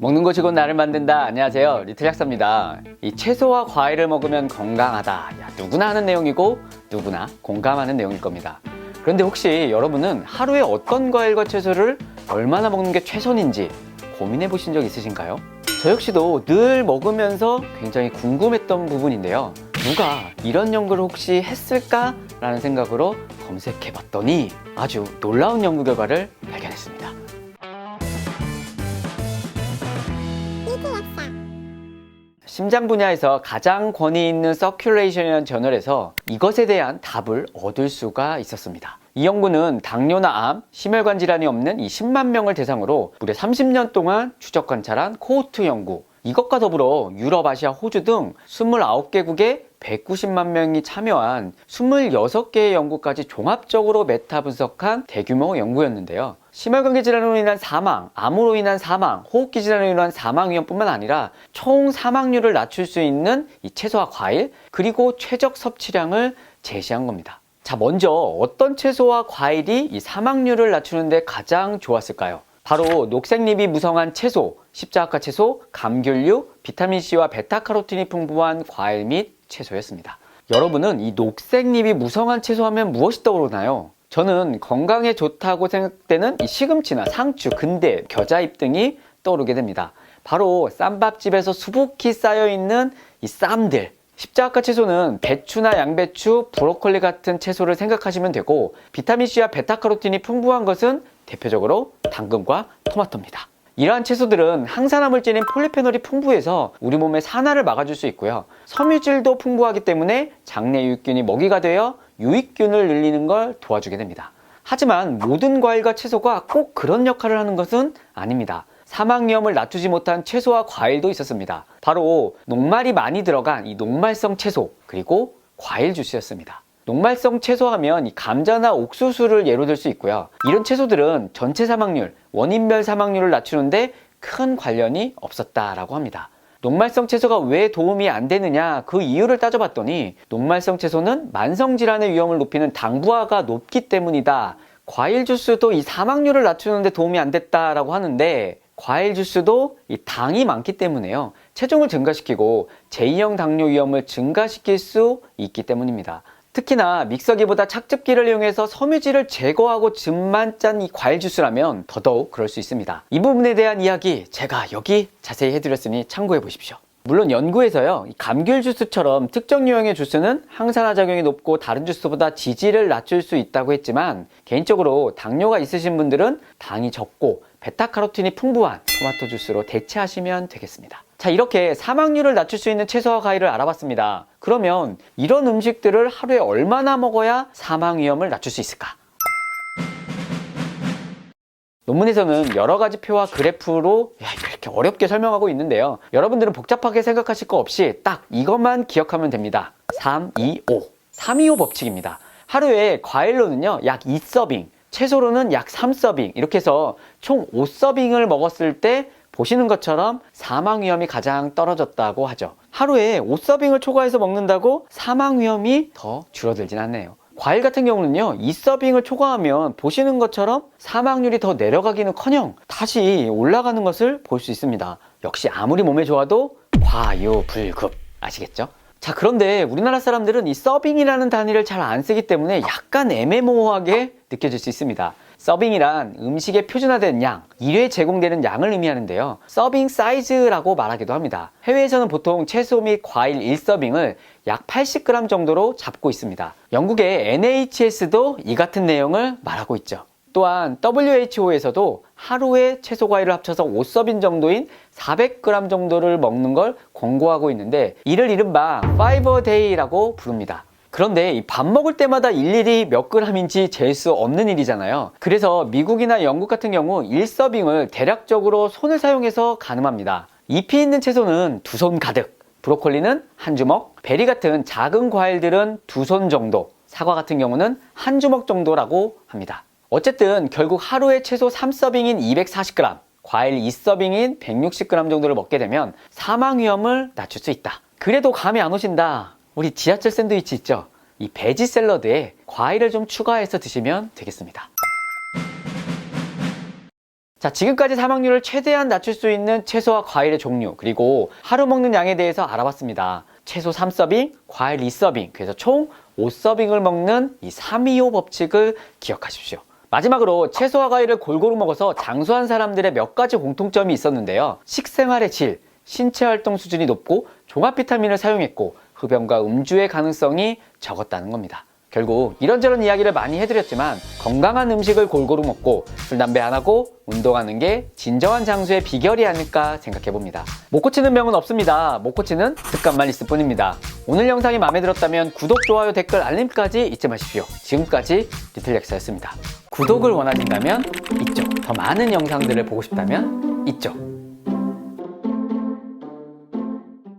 먹는 것이 곧 나를 만든다. 안녕하세요, 리틀 약사입니다. 이 채소와 과일을 먹으면 건강하다. 누구나 하는 내용이고 누구나 공감하는 내용일 겁니다. 그런데 혹시 여러분은 하루에 어떤 과일과 채소를 얼마나 먹는 게 최선인지 고민해 보신 적 있으신가요? 저 역시도 늘 먹으면서 굉장히 궁금했던 부분인데요. 누가 이런 연구를 혹시 했을까? 라는 생각으로 검색해 봤더니 아주 놀라운 연구 결과를 발견했습니다. 심장 분야에서 가장 권위 있는 서큘레이션이라는 저널에서 이것에 대한 답을 얻을 수가 있었습니다. 이 연구는 당뇨나 암, 심혈관 질환이 없는 이 10만 명을 대상으로 무려 30년 동안 추적 관찰한 코호트 연구, 이것과 더불어 유럽, 아시아, 호주 등 29개국에 190만 명이 참여한 26개의 연구까지 종합적으로 메타 분석한 대규모 연구였는데요. 심혈관계 질환으로 인한 사망, 암으로 인한 사망, 호흡기 질환으로 인한 사망 위험뿐만 아니라 총 사망률을 낮출 수 있는 이 채소와 과일, 그리고 최적 섭취량을 제시한 겁니다. 자, 먼저 어떤 채소와 과일이 이 사망률을 낮추는데 가장 좋았을까요? 바로 녹색잎이 무성한 채소, 십자가 채소, 감귤류, 비타민C와 베타카로틴이 풍부한 과일 및 채소였습니다. 여러분은 이 녹색잎이 무성한 채소 하면 무엇이 떠오르나요? 저는 건강에 좋다고 생각되는 이 시금치나 상추, 근대, 겨자잎 등이 떠오르게 됩니다. 바로 쌈밥집에서 수북히 쌓여있는 이 쌈들, 십자가 채소는 배추나 양배추, 브로콜리 같은 채소를 생각하시면 되고, 비타민C와 베타카로틴이 풍부한 것은 대표적으로 당근과 토마토입니다. 이러한 채소들은 항산화 물질인 폴리페놀이 풍부해서 우리 몸의 산화를 막아줄 수 있고요. 섬유질도 풍부하기 때문에 장내 유익균이 먹이가 되어 유익균을 늘리는 걸 도와주게 됩니다. 하지만 모든 과일과 채소가 꼭 그런 역할을 하는 것은 아닙니다. 사망 위험을 낮추지 못한 채소와 과일도 있었습니다. 바로 녹말이 많이 들어간 이 녹말성 채소, 그리고 과일 주스였습니다. 녹말성 채소 하면 이 감자나 옥수수를 예로 들 수 있고요. 이런 채소들은 전체 사망률, 원인별 사망률을 낮추는데 큰 관련이 없었다라고 합니다. 녹말성 채소가 왜 도움이 안 되느냐, 그 이유를 따져봤더니 녹말성 채소는 만성질환의 위험을 높이는 당부하가 높기 때문이다. 과일 주스도 이 사망률을 낮추는데 도움이 안 됐다라고 하는데, 과일 주스도 이 당이 많기 때문에요. 체중을 증가시키고 제2형 당뇨 위험을 증가시킬 수 있기 때문입니다. 특히나 믹서기보다 착즙기를 이용해서 섬유질을 제거하고 즙만 짠 이 과일 주스라면 더더욱 그럴 수 있습니다. 이 부분에 대한 이야기 제가 여기 자세히 해드렸으니 참고해 보십시오. 물론 연구에서요, 감귤 주스처럼 특정 유형의 주스는 항산화 작용이 높고 다른 주스보다 지질을 낮출 수 있다고 했지만, 개인적으로 당뇨가 있으신 분들은 당이 적고 베타카로틴이 풍부한 토마토 주스로 대체하시면 되겠습니다. 자, 이렇게 사망률을 낮출 수 있는 채소와 과일을 알아봤습니다. 그러면 이런 음식들을 하루에 얼마나 먹어야 사망 위험을 낮출 수 있을까? 논문에서는 여러 가지 표와 그래프로 이렇게 어렵게 설명하고 있는데요. 여러분들은 복잡하게 생각하실 거 없이 딱 이것만 기억하면 됩니다. 325. 325 법칙입니다. 하루에 과일로는요, 약 2서빙, 채소로는 약 3서빙, 이렇게 해서 총 5서빙을 먹었을 때 보시는 것처럼 사망 위험이 가장 떨어졌다고 하죠. 하루에 5서빙을 초과해서 먹는다고 사망 위험이 더 줄어들진 않네요. 과일 같은 경우는요, 2서빙을 초과하면 보시는 것처럼 사망률이 더 내려가기는커녕 다시 올라가는 것을 볼 수 있습니다. 역시 아무리 몸에 좋아도 과유불급, 아시겠죠? 자, 그런데 우리나라 사람들은 이 서빙이라는 단위를 잘 안 쓰기 때문에 약간 애매모호하게 느껴질 수 있습니다. 서빙이란 음식의 표준화된 양, 1회 제공되는 양을 의미하는데요. 서빙 사이즈라고 말하기도 합니다. 해외에서는 보통 채소 및 과일 1서빙을 약 80g 정도로 잡고 있습니다. 영국의 NHS도 이 같은 내용을 말하고 있죠. 또한 WHO에서도 하루에 채소 과일을 합쳐서 5서빙 정도인 400g 정도를 먹는 걸 권고하고 있는데, 이를 이른바 5-a-day라고 부릅니다. 그런데 이 밥 먹을 때마다 일일이 몇 g인지 잴 수 없는 일이잖아요. 그래서 미국이나 영국 같은 경우 1서빙을 대략적으로 손을 사용해서 가늠합니다. 잎이 있는 채소는 2손 가득, 브로콜리는 한 주먹, 베리 같은 작은 과일들은 2손 정도, 사과 같은 경우는 한 주먹 정도라고 합니다. 어쨌든 결국 하루에 최소 3서빙인 240g, 과일 2서빙인 160g 정도를 먹게 되면 사망 위험을 낮출 수 있다. 그래도 감이 안 오신다. 우리 지하철 샌드위치 있죠? 이 베지 샐러드에 과일을 좀 추가해서 드시면 되겠습니다. 자, 지금까지 사망률을 최대한 낮출 수 있는 채소와 과일의 종류, 그리고 하루 먹는 양에 대해서 알아봤습니다. 채소 3서빙, 과일 2서빙, 그래서 총 5서빙을 먹는 이 325 법칙을 기억하십시오. 마지막으로 채소와 과일을 골고루 먹어서 장수한 사람들의 몇 가지 공통점이 있었는데요. 식생활의 질, 신체 활동 수준이 높고 종합 비타민을 사용했고 흡연과 음주의 가능성이 적었다는 겁니다. 결국 이런저런 이야기를 많이 해드렸지만 건강한 음식을 골고루 먹고 술, 담배 안 하고 운동하는 게 진정한 장수의 비결이 아닐까 생각해봅니다. 못 고치는 병은 없습니다. 못 고치는 습관만 있을 뿐입니다. 오늘 영상이 마음에 들었다면 구독, 좋아요, 댓글, 알림까지 잊지 마십시오. 지금까지 리틀렉스였습니다. 구독을 원하신다면 이쪽, 더 많은 영상들을 보고 싶다면 이쪽.